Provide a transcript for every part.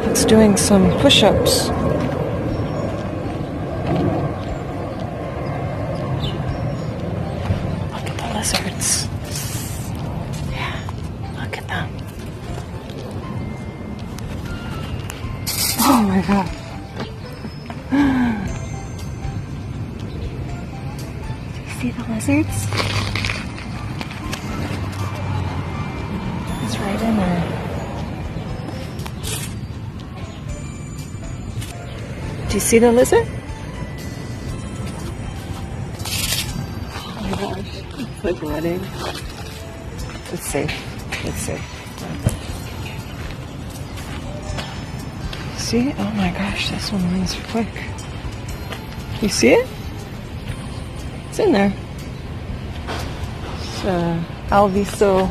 It's doing some push-ups. Look at the lizards. Yeah, look at them. Oh my god. Do you see the lizards? It's right in there. Do you see the lizard? Oh my gosh, it's like running. It's safe. It's safe. See? Oh my gosh, this one runs quick. You see it? It's in there. It's Alviso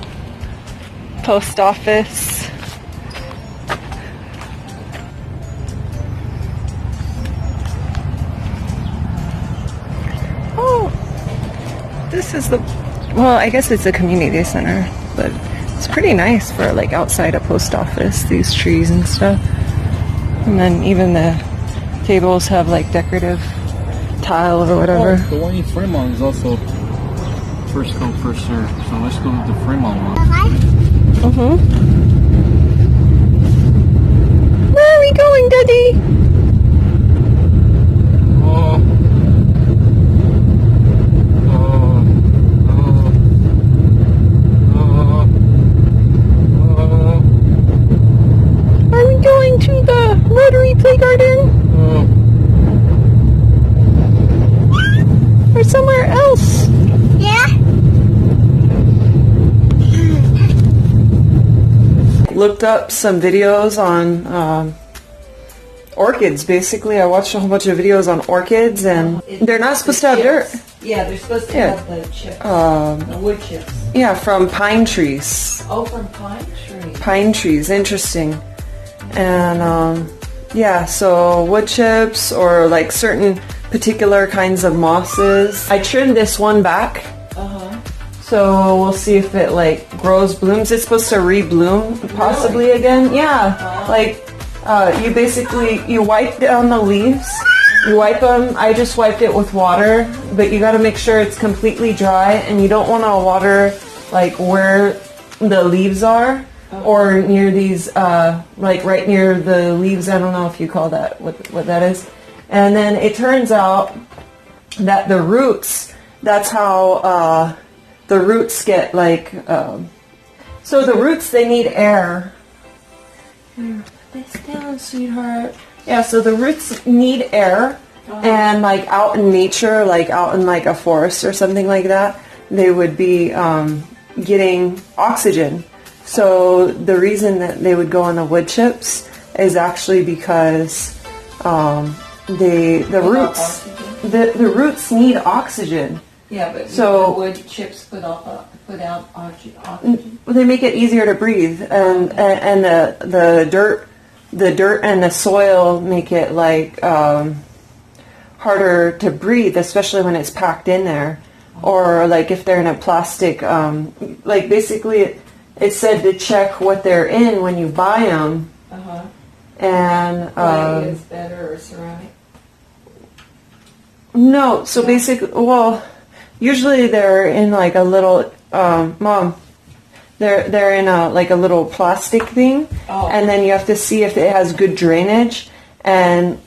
post office. This is the, well, I guess it's a community center, but it's pretty nice for like outside a post office, these trees and stuff. And then even the tables have like decorative tile or whatever. Oh, the one in Fremont is also first come, first serve. So let's go with the Fremont one. Where are we going, Daddy? To the Rotary Play Garden? Or somewhere else? Yeah. Looked up some videos on orchids. Basically, I watched a whole bunch of videos on orchids, and they're not supposed to have dirt. Yeah, they're supposed to have the chips, the wood chips. Yeah, from pine trees. Oh, from pine trees. Pine trees, interesting. And yeah, so wood chips or like certain particular kinds of mosses. I trimmed this one back. So we'll see if it like grows, blooms. It's supposed to re-bloom possibly again. Yeah, like you basically, you wipe down the leaves. You wipe them. I just wiped it with water, but you got to make sure it's completely dry, and you don't want to water like where the leaves are. Or near these, like right near the leaves. I don't know if you call that, what that is. And then it turns out that the roots, that's how the roots get like, so the roots, they need air. Here, put this down, sweetheart. Yeah, so the roots need air. And like out in nature, like out in like a forest or something like that, they would be getting oxygen. So the reason that they would go on the wood chips is actually because the roots need oxygen. Yeah, but so the wood chips put out oxygen. They make it easier to breathe, and the dirt and the soil make it like harder to breathe, especially when it's packed in there, or like if they're in a plastic, like basically. It said to check what they're in when you buy them. And clay is better or ceramic? No, so basically, well, usually they're in like a little Mom. They're in a like a little plastic thing, and then you have to see if it has good drainage. And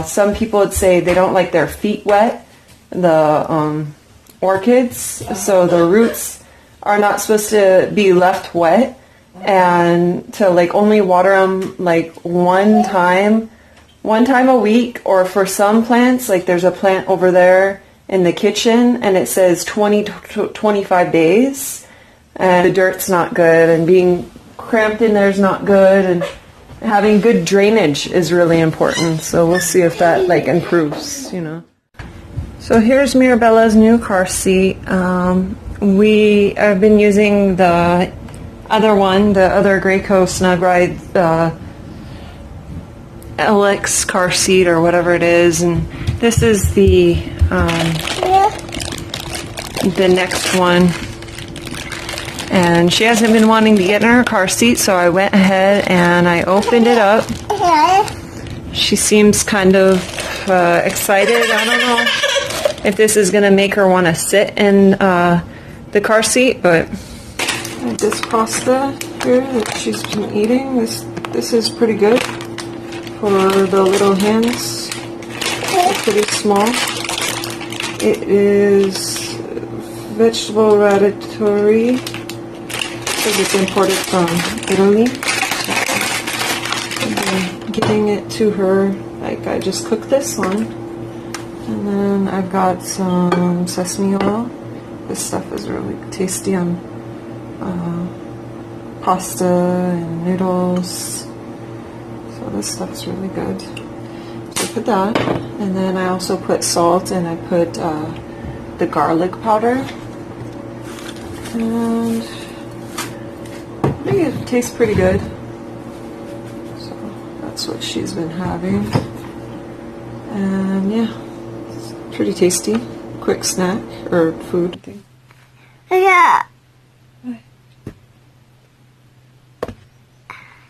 some people would say they don't like their feet wet, the orchids, so the roots are not supposed to be left wet, and to like only water them like one time a week, or for some plants, like there's a plant over there in the kitchen and it says 20 to 25 days, and the dirt's not good, and being cramped in there is not good, and having good drainage is really important. So we'll see if that like improves, you know. So here's Mirabella's new car seat. We have been using the other one, the other Graco Snugride LX car seat or whatever it is, and this is the next one. And she hasn't been wanting to get in her car seat, so I went ahead and I opened it up. She seems kind of excited. I don't know if this is going to make her want to sit in the car seat, but this pasta here that she's been eating, this is pretty good for the little hands. They're pretty small. It is vegetable ratatouille because it's imported from Italy. I'm giving it to her, like I just cooked this one. And then I've got some sesame oil. This stuff is really tasty on pasta and noodles. So this stuff's really good. So I put that. And then I also put salt and I put the garlic powder. And I think it tastes pretty good. So that's what she's been having. And yeah, it's pretty tasty. Quick snack or food thing. Yeah.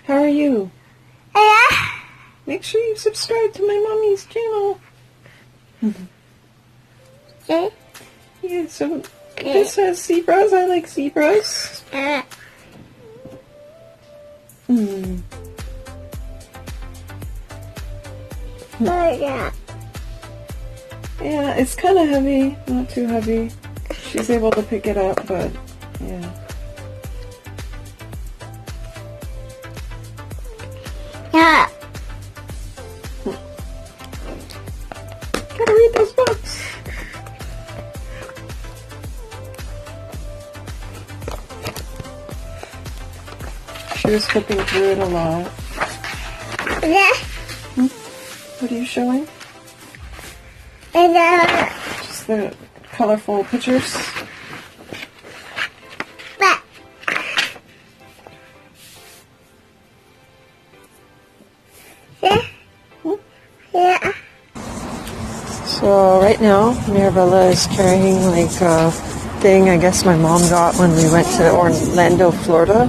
How are you? Yeah. Make sure you subscribe to my mommy's channel. Okay. Yeah, so this has zebras. I like zebras. Yeah. Yeah, it's kind of heavy. Not too heavy. She's able to pick it up, but yeah. Yeah. Gotta read those books. She was flipping through it a lot. Yeah. What are you showing? Yeah. Just the colorful pictures. Yeah. So right now, Mirabella is carrying like a thing I guess my mom got when we went to Orlando, Florida.